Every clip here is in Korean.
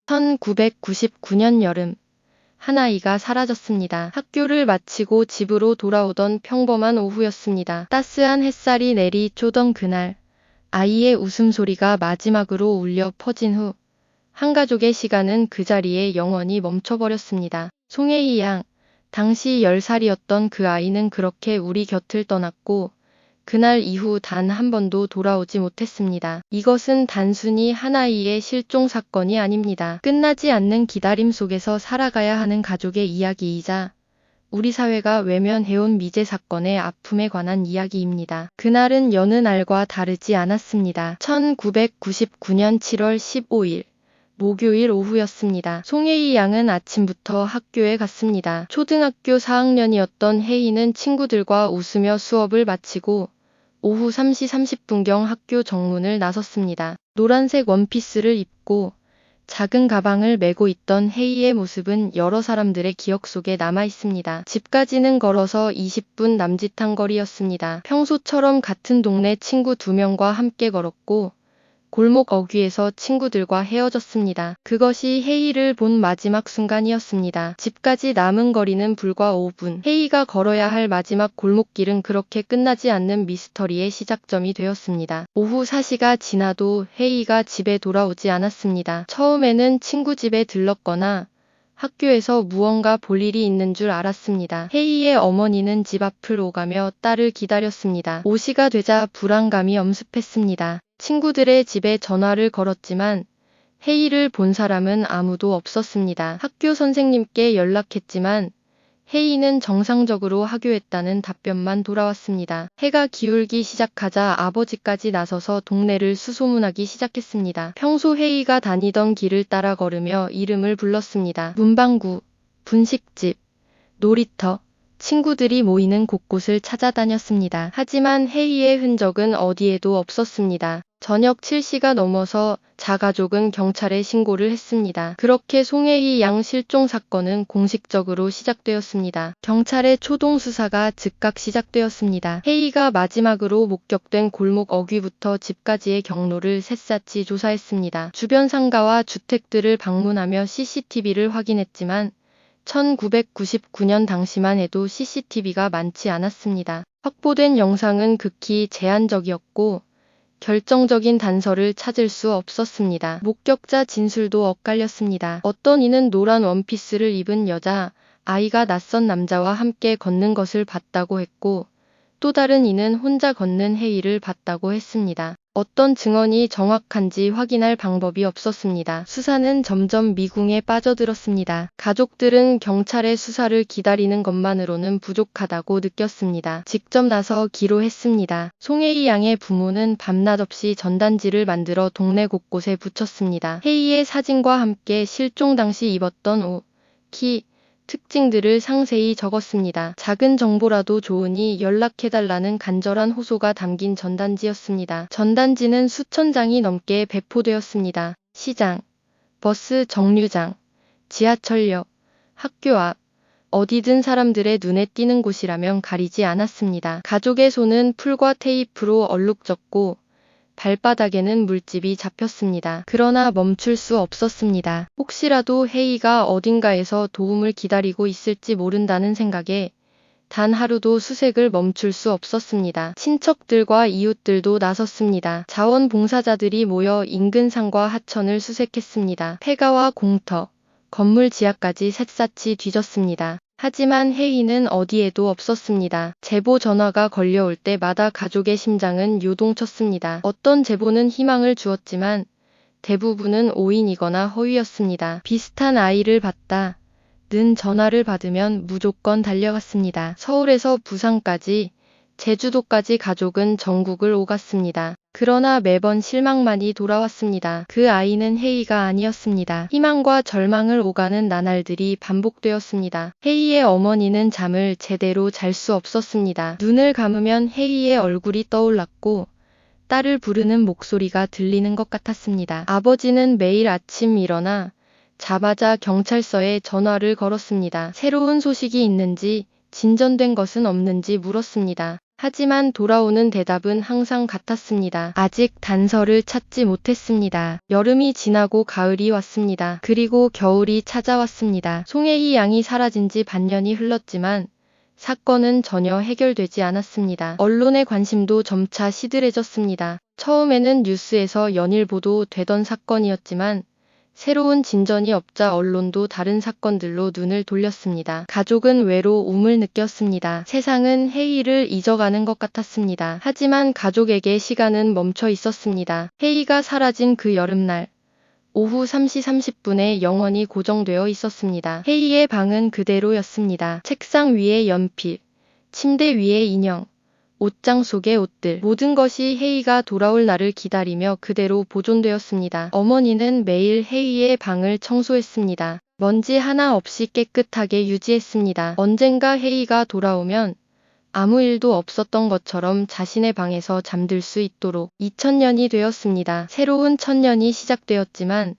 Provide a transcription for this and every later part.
1999년 여름, 한 아이가 사라졌습니다. 학교를 마치고 집으로 돌아오던 평범한 오후였습니다. 따스한 햇살이 내리쬐던 그날, 아이의 웃음소리가 마지막으로 울려 퍼진 후, 한 가족의 시간은 그 자리에 영원히 멈춰버렸습니다. 송혜이 양, 당시 10살이었던 그 아이는 그렇게 우리 곁을 떠났고, 그날 이후 단 한 번도 돌아오지 못했습니다. 이것은 단순히 한 아이의 실종 사건이 아닙니다. 끝나지 않는 기다림 속에서 살아가야 하는 가족의 이야기이자 우리 사회가 외면해온 미제 사건의 아픔에 관한 이야기입니다. 그날은 여느 날과 다르지 않았습니다. 1999년 7월 15일 목요일 오후였습니다. 송혜이 양은 아침부터 학교에 갔습니다. 초등학교 4학년이었던 혜이는 친구들과 웃으며 수업을 마치고 오후 3시 30분경 학교 정문을 나섰습니다. 노란색 원피스를 입고 작은 가방을 메고 있던 혜이의 모습은 여러 사람들의 기억 속에 남아 있습니다. 집까지는 걸어서 20분 남짓한 거리였습니다. 평소처럼 같은 동네 친구 2명과 함께 걸었고 골목 어귀에서 친구들과 헤어졌습니다. 그것이 혜이를 본 마지막 순간이었습니다. 집까지 남은 거리는 불과 5분. 혜이가 걸어야 할 마지막 골목길은 그렇게 끝나지 않는 미스터리의 시작점이 되었습니다. 오후 4시가 지나도 혜이가 집에 돌아오지 않았습니다. 처음에는 친구 집에 들렀거나 학교에서 무언가 볼 일이 있는 줄 알았습니다. 혜이의 어머니는 집 앞을 오가며 딸을 기다렸습니다. 5시가 되자 불안감이 엄습했습니다. 친구들의 집에 전화를 걸었지만 혜이를 본 사람은 아무도 없었습니다. 학교 선생님께 연락했지만 혜이는 정상적으로 하교했다는 답변만 돌아왔습니다. 해가 기울기 시작하자 아버지까지 나서서 동네를 수소문하기 시작했습니다. 평소 혜이가 다니던 길을 따라 걸으며 이름을 불렀습니다. 문방구, 분식집, 놀이터, 친구들이 모이는 곳곳을 찾아다녔습니다. 하지만 혜이의 흔적은 어디에도 없었습니다. 저녁 7시가 넘어서 자가족은 경찰에 신고를 했습니다. 그렇게 송혜이 양 실종 사건은 공식적으로 시작되었습니다. 경찰의 초동 수사가 즉각 시작되었습니다. 혜이가 마지막으로 목격된 골목 어귀부터 집까지의 경로를 샅샅이 조사했습니다. 주변 상가와 주택들을 방문하며 CCTV를 확인했지만 1999년 당시만 해도 CCTV가 많지 않았습니다. 확보된 영상은 극히 제한적이었고 결정적인 단서를 찾을 수 없었습니다. 목격자 진술도 엇갈렸습니다. 어떤 이는 노란 원피스를 입은 여자, 아이가 낯선 남자와 함께 걷는 것을 봤다고 했고 또 다른 이는 혼자 걷는 혜이를 봤다고 했습니다. 어떤 증언이 정확한지 확인할 방법이 없었습니다. 수사는 점점 미궁에 빠져들었습니다. 가족들은 경찰의 수사를 기다리는 것만으로는 부족하다고 느꼈습니다. 직접 나서 기로했습니다. 송혜이 양의 부모는 밤낮 없이 전단지를 만들어 동네 곳곳에 붙였습니다. 혜이의 사진과 함께 실종 당시 입었던 옷, 키, 특징들을 상세히 적었습니다. 작은 정보라도 좋으니 연락해달라는 간절한 호소가 담긴 전단지였습니다. 전단지는 수천 장이 넘게 배포되었습니다. 시장, 버스 정류장, 지하철역, 학교 앞, 어디든 사람들의 눈에 띄는 곳이라면 가리지 않았습니다. 가족의 손은 풀과 테이프로 얼룩졌고 발바닥에는 물집이 잡혔습니다. 그러나 멈출 수 없었습니다. 혹시라도 혜이가 어딘가에서 도움을 기다리고 있을지 모른다는 생각에 단 하루도 수색을 멈출 수 없었습니다. 친척들과 이웃들도 나섰습니다. 자원봉사자들이 모여 인근 산과 하천을 수색했습니다. 폐가와 공터, 건물 지하까지 샅샅이 뒤졌습니다. 하지만 혜이는 어디에도 없었습니다. 제보 전화가 걸려올 때마다 가족의 심장은 요동쳤습니다. 어떤 제보는 희망을 주었지만 대부분은 오인이거나 허위였습니다. 비슷한 아이를 봤다 는 전화를 받으면 무조건 달려갔습니다. 서울에서 부산까지, 제주도까지 가족은 전국을 오갔습니다. 그러나 매번 실망만이 돌아왔습니다. 그 아이는 혜이가 아니었습니다. 희망과 절망을 오가는 나날들이 반복되었습니다. 혜이의 어머니는 잠을 제대로 잘 수 없었습니다. 눈을 감으면 혜이의 얼굴이 떠올랐고 딸을 부르는 목소리가 들리는 것 같았습니다. 아버지는 매일 아침 일어나 자마자 경찰서에 전화를 걸었습니다. 새로운 소식이 있는지, 진전된 것은 없는지 물었습니다. 하지만 돌아오는 대답은 항상 같았습니다. 아직 단서를 찾지 못했습니다. 여름이 지나고 가을이 왔습니다. 그리고 겨울이 찾아왔습니다. 송혜이 양이 사라진 지 반년이 흘렀지만 사건은 전혀 해결되지 않았습니다. 언론의 관심도 점차 시들해졌습니다. 처음에는 뉴스에서 연일 보도되던 사건이었지만 새로운 진전이 없자 언론도 다른 사건들로 눈을 돌렸습니다. 가족은 외로움을 느꼈습니다. 세상은 혜이를 잊어가는 것 같았습니다. 하지만 가족에게 시간은 멈춰 있었습니다. 혜이가 사라진 그 여름날 오후 3시 30분에 영원히 고정되어 있었습니다. 혜이의 방은 그대로였습니다. 책상 위에 연필, 침대 위에 인형, 옷장 속의 옷들, 모든 것이 혜이가 돌아올 날을 기다리며 그대로 보존되었습니다. 어머니는 매일 혜이의 방을 청소했습니다. 먼지 하나 없이 깨끗하게 유지했습니다. 언젠가 혜이가 돌아오면 아무 일도 없었던 것처럼 자신의 방에서 잠들 수 있도록. 2000년이 되었습니다. 새로운 천년이 시작되었지만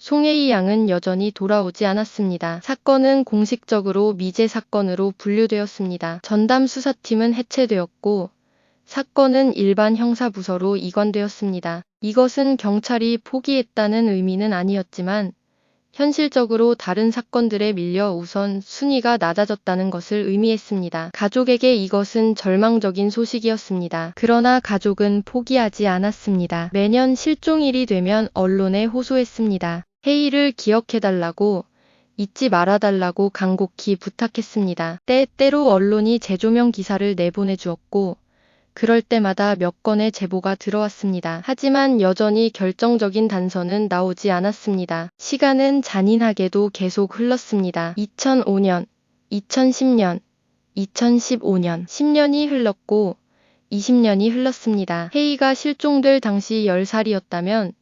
송혜이 양은 여전히 돌아오지 않았습니다. 사건은 공식적으로 미제 사건으로 분류되었습니다. 전담 수사팀은 해체되었고 사건은 일반 형사부서로 이관되었습니다. 이것은 경찰이 포기했다는 의미는 아니었지만 현실적으로 다른 사건들에 밀려 우선 순위가 낮아졌다는 것을 의미했습니다. 가족에게 이것은 절망적인 소식이었습니다. 그러나 가족은 포기하지 않았습니다. 매년 실종일이 되면 언론에 호소했습니다. 혜이를 기억해달라고, 잊지 말아달라고 간곡히 부탁했습니다. 때때로 언론이 재조명 기사를 내보내주었고 그럴 때마다 몇 건의 제보가 들어왔습니다. 하지만 여전히 결정적인 단서는 나오지 않았습니다. 시간은 잔인하게도 계속 흘렀습니다. 2005년, 2010년, 2015년, 10년이 흘렀고 20년이 흘렀습니다. 혜이가 실종될 당시 10살이었다면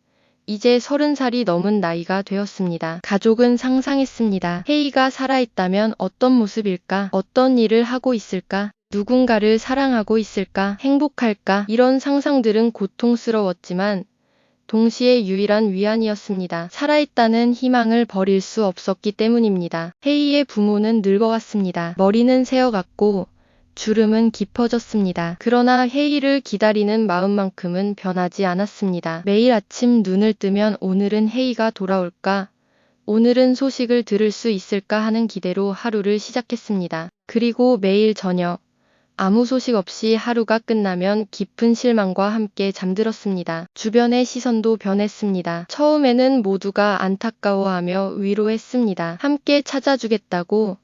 이제 30살이 넘은 나이가 되었습니다. 가족은 상상했습니다. 혜이가 살아있다면 어떤 모습일까? 어떤 일을 하고 있을까? 누군가를 사랑하고 있을까? 행복할까? 이런 상상들은 고통스러웠지만 동시에 유일한 위안이었습니다. 살아있다는 희망을 버릴 수 없었기 때문입니다. 혜이의 부모는 늙어갔습니다. 머리는 새어갔고 주름은 깊어졌습니다. 그러나 혜이를 기다리는 마음만큼은 변하지 않았습니다. 매일 아침 눈을 뜨면 오늘은 혜이가 돌아올까? 오늘은 소식을 들을 수 있을까 하는 기대로 하루를 시작했습니다. 그리고 매일 저녁 아무 소식 없이 하루가 끝나면 깊은 실망과 함께 잠들었습니다. 주변의 시선도 변했습니다. 처음에는 모두가 안타까워하며 위로했습니다. 함께 찾아주겠다고,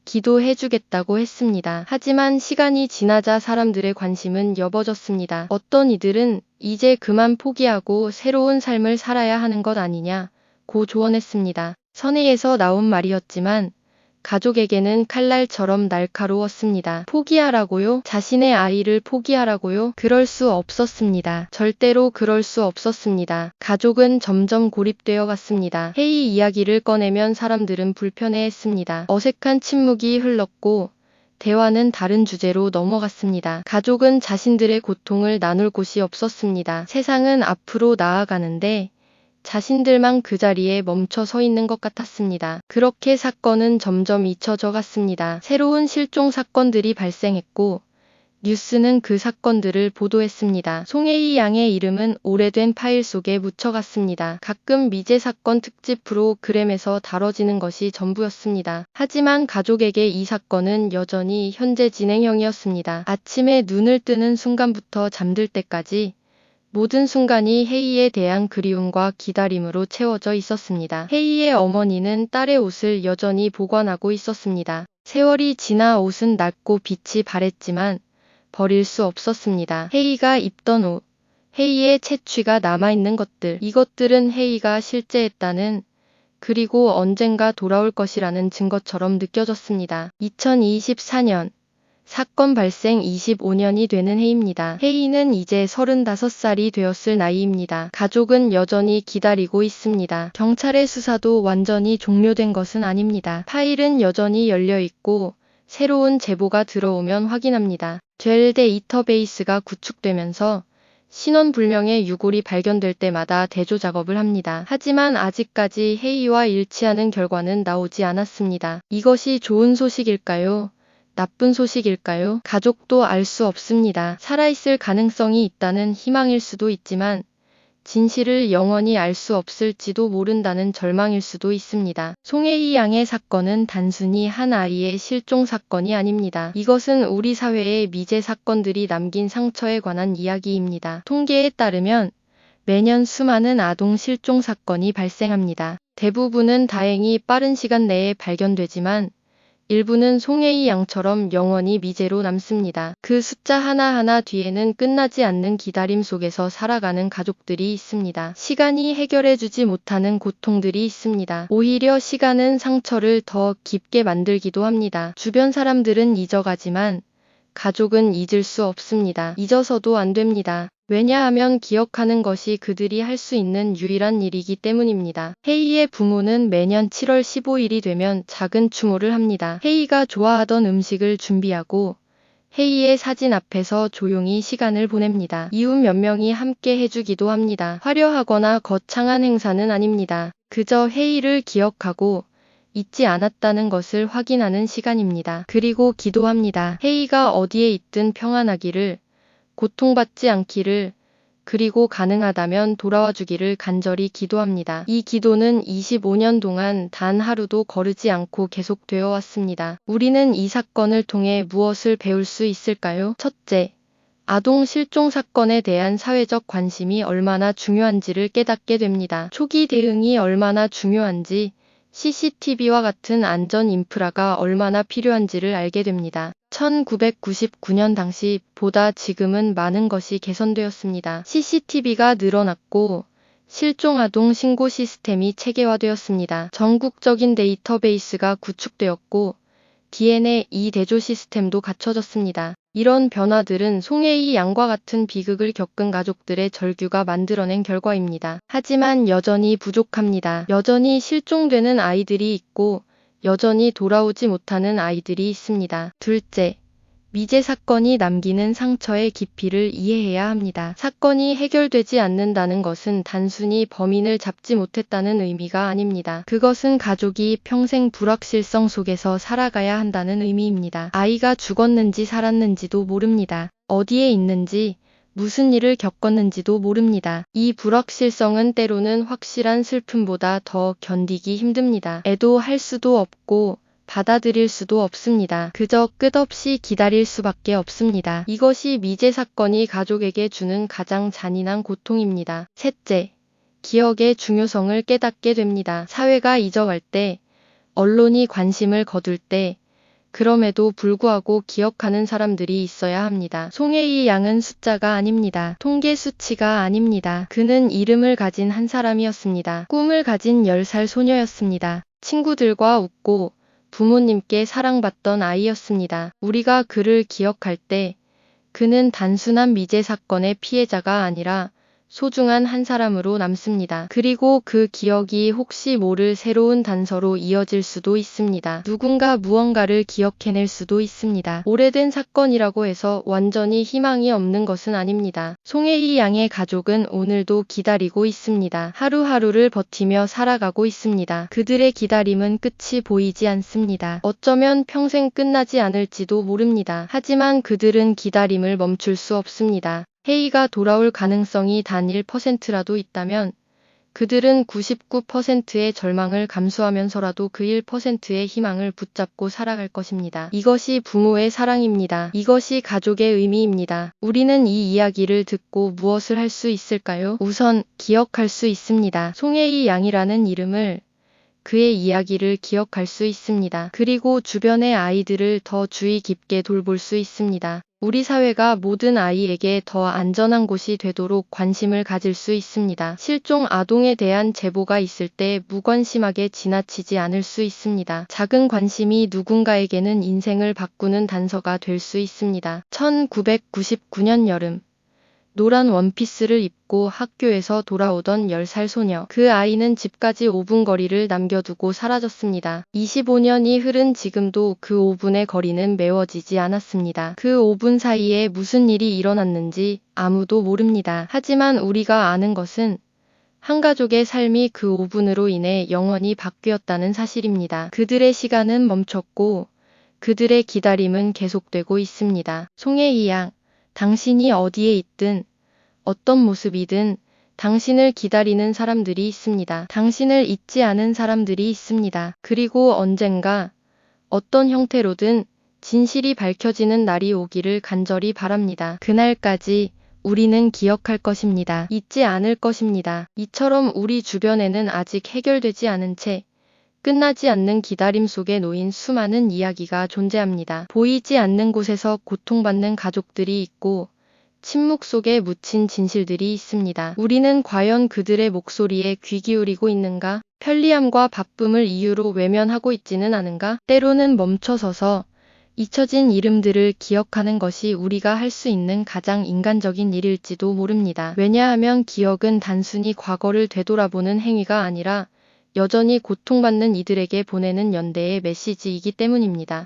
기도해주겠다고 했습니다. 하지만 시간이 지나자 사람들의 관심은 옅어졌습니다. 어떤 이들은 이제 그만 포기하고 새로운 삶을 살아야 하는 것 아니냐고 조언했습니다. 선의에서 나온 말이었지만 가족에게는 칼날처럼 날카로웠습니다. 포기하라고요? 자신의 아이를 포기하라고요? 그럴 수 없었습니다. 절대로 그럴 수 없었습니다. 가족은 점점 고립되어 갔습니다. 혜이 이야기를 꺼내면 사람들은 불편해했습니다. 어색한 침묵이 흘렀고 대화는 다른 주제로 넘어갔습니다. 가족은 자신들의 고통을 나눌 곳이 없었습니다. 세상은 앞으로 나아가는데 자신들만 그 자리에 멈춰 서 있는 것 같았습니다. 그렇게 사건은 점점 잊혀져 갔습니다. 새로운 실종 사건들이 발생했고 뉴스는 그 사건들을 보도했습니다. 송혜이 양의 이름은 오래된 파일 속에 묻혀갔습니다. 가끔 미제 사건 특집 프로그램에서 다뤄지는 것이 전부였습니다. 하지만 가족에게 이 사건은 여전히 현재 진행형이었습니다. 아침에 눈을 뜨는 순간부터 잠들 때까지 모든 순간이 혜이에 대한 그리움과 기다림으로 채워져 있었습니다. 혜이의 어머니는 딸의 옷을 여전히 보관하고 있었습니다. 세월이 지나 옷은 낡고 빛이 바랬지만 버릴 수 없었습니다. 혜이가 입던 옷, 혜이의 채취가 남아있는 것들, 이것들은 혜이가 실제했다는 그리고 언젠가 돌아올 것이라는 증거처럼 느껴졌습니다. 2024년 사건 발생 25년이 되는 해입니다. 혜이는 이제 35살이 되었을 나이입니다. 가족은 여전히 기다리고 있습니다. 경찰의 수사도 완전히 종료된 것은 아닙니다. 파일은 여전히 열려있고 새로운 제보가 들어오면 확인합니다. 될 데이터베이스가 구축되면서 신원불명의 유골이 발견될 때마다 대조 작업을 합니다. 하지만 아직까지 혜이와 일치하는 결과는 나오지 않았습니다. 이것이 좋은 소식일까요? 나쁜 소식일까요? 가족도 알 수 없습니다. 살아있을 가능성이 있다는 희망일 수도 있지만 진실을 영원히 알 수 없을지도 모른다는 절망일 수도 있습니다. 송혜이 양의 사건은 단순히 한 아이의 실종 사건이 아닙니다. 이것은 우리 사회의 미제 사건들이 남긴 상처에 관한 이야기입니다. 통계에 따르면 매년 수많은 아동 실종 사건이 발생합니다. 대부분은 다행히 빠른 시간 내에 발견되지만 일부는 송혜이 양처럼 영원히 미제로 남습니다. 그 숫자 하나하나 뒤에는 끝나지 않는 기다림 속에서 살아가는 가족들이 있습니다. 시간이 해결해주지 못하는 고통들이 있습니다. 오히려 시간은 상처를 더 깊게 만들기도 합니다. 주변 사람들은 잊어가지만 가족은 잊을 수 없습니다. 잊어서도 안 됩니다. 왜냐하면 기억하는 것이 그들이 할 수 있는 유일한 일이기 때문입니다. 혜이의 부모는 매년 7월 15일이 되면 작은 추모를 합니다. 혜이가 좋아하던 음식을 준비하고 혜이의 사진 앞에서 조용히 시간을 보냅니다. 이웃 몇 명이 함께 해주기도 합니다. 화려하거나 거창한 행사는 아닙니다. 그저 혜이를 기억하고 잊지 않았다는 것을 확인하는 시간입니다. 그리고 기도합니다. 혜이가 어디에 있든 평안하기를, 고통받지 않기를, 그리고 가능하다면 돌아와 주기를 간절히 기도합니다. 이 기도는 25년 동안 단 하루도 거르지 않고 계속되어 왔습니다. 우리는 이 사건을 통해 무엇을 배울 수 있을까요? 첫째, 아동 실종 사건에 대한 사회적 관심이 얼마나 중요한지를 깨닫게 됩니다. 초기 대응이 얼마나 중요한지, CCTV와 같은 안전 인프라가 얼마나 필요한지를 알게 됩니다. 1999년 당시보다 지금은 많은 것이 개선되었습니다. CCTV가 늘어났고 실종 아동 신고 시스템이 체계화되었습니다. 전국적인 데이터베이스가 구축되었고 DNA 대조 시스템도 갖춰졌습니다. 이런 변화들은 송혜이 양과 같은 비극을 겪은 가족들의 절규가 만들어낸 결과입니다. 하지만 여전히 부족합니다. 여전히 실종되는 아이들이 있고 여전히 돌아오지 못하는 아이들이 있습니다. 둘째, 미제 사건이 남기는 상처의 깊이를 이해해야 합니다. 사건이 해결되지 않는다는 것은 단순히 범인을 잡지 못했다는 의미가 아닙니다. 그것은 가족이 평생 불확실성 속에서 살아가야 한다는 의미입니다. 아이가 죽었는지 살았는지도 모릅니다. 어디에 있는지, 무슨 일을 겪었는지도 모릅니다. 이 불확실성은 때로는 확실한 슬픔보다 더 견디기 힘듭니다. 애도할 수도 없고 받아들일 수도 없습니다. 그저 끝없이 기다릴 수밖에 없습니다. 이것이 미제 사건이 가족에게 주는 가장 잔인한 고통입니다. 셋째, 기억의 중요성을 깨닫게 됩니다. 사회가 잊어갈 때, 언론이 관심을 거둘 때, 그럼에도 불구하고 기억하는 사람들이 있어야 합니다. 송혜이 양은 숫자가 아닙니다. 통계 수치가 아닙니다. 그는 이름을 가진 한 사람이었습니다. 꿈을 가진 10살 소녀였습니다. 친구들과 웃고 부모님께 사랑받던 아이였습니다. 우리가 그를 기억할 때 그는 단순한 미제 사건의 피해자가 아니라 소중한 한 사람으로 남습니다. 그리고 그 기억이 혹시 모를 새로운 단서로 이어질 수도 있습니다. 누군가 무언가를 기억해낼 수도 있습니다. 오래된 사건이라고 해서 완전히 희망이 없는 것은 아닙니다. 송혜이 양의 가족은 오늘도 기다리고 있습니다. 하루하루를 버티며 살아가고 있습니다. 그들의 기다림은 끝이 보이지 않습니다. 어쩌면 평생 끝나지 않을지도 모릅니다. 하지만 그들은 기다림을 멈출 수 없습니다. 혜이가 돌아올 가능성이 단 1%라도 있다면 그들은 99%의 절망을 감수하면서라도 그 1%의 희망을 붙잡고 살아갈 것입니다. 이것이 부모의 사랑입니다. 이것이 가족의 의미입니다. 우리는 이 이야기를 듣고 무엇을 할 수 있을까요? 우선 기억할 수 있습니다. 송혜이 양이라는 이름을, 그의 이야기를 기억할 수 있습니다. 그리고 주변의 아이들을 더 주의 깊게 돌볼 수 있습니다. 우리 사회가 모든 아이에게 더 안전한 곳이 되도록 관심을 가질 수 있습니다. 실종 아동에 대한 제보가 있을 때 무관심하게 지나치지 않을 수 있습니다. 작은 관심이 누군가에게는 인생을 바꾸는 단서가 될 수 있습니다. 1999년 여름, 노란 원피스를 입고 학교에서 돌아오던 10살 소녀. 그 아이는 집까지 5분 거리를 남겨두고 사라졌습니다. 25년이 흐른 지금도 그 5분의 거리는 메워지지 않았습니다. 그 5분 사이에 무슨 일이 일어났는지 아무도 모릅니다. 하지만 우리가 아는 것은 한 가족의 삶이 그 5분으로 인해 영원히 바뀌었다는 사실입니다. 그들의 시간은 멈췄고 그들의 기다림은 계속되고 있습니다. 송혜이 양, 당신이 어디에 있든 어떤 모습이든 당신을 기다리는 사람들이 있습니다. 당신을 잊지 않은 사람들이 있습니다. 그리고 언젠가 어떤 형태로든 진실이 밝혀지는 날이 오기를 간절히 바랍니다. 그날까지 우리는 기억할 것입니다. 잊지 않을 것입니다. 이처럼 우리 주변에는 아직 해결되지 않은 채 끝나지 않는 기다림 속에 놓인 수많은 이야기가 존재합니다. 보이지 않는 곳에서 고통받는 가족들이 있고 침묵 속에 묻힌 진실들이 있습니다. 우리는 과연 그들의 목소리에 귀 기울이고 있는가? 편리함과 바쁨을 이유로 외면하고 있지는 않은가? 때로는 멈춰서서 잊혀진 이름들을 기억하는 것이 우리가 할 수 있는 가장 인간적인 일일지도 모릅니다. 왜냐하면 기억은 단순히 과거를 되돌아보는 행위가 아니라 여전히 고통받는 이들에게 보내는 연대의 메시지이기 때문입니다.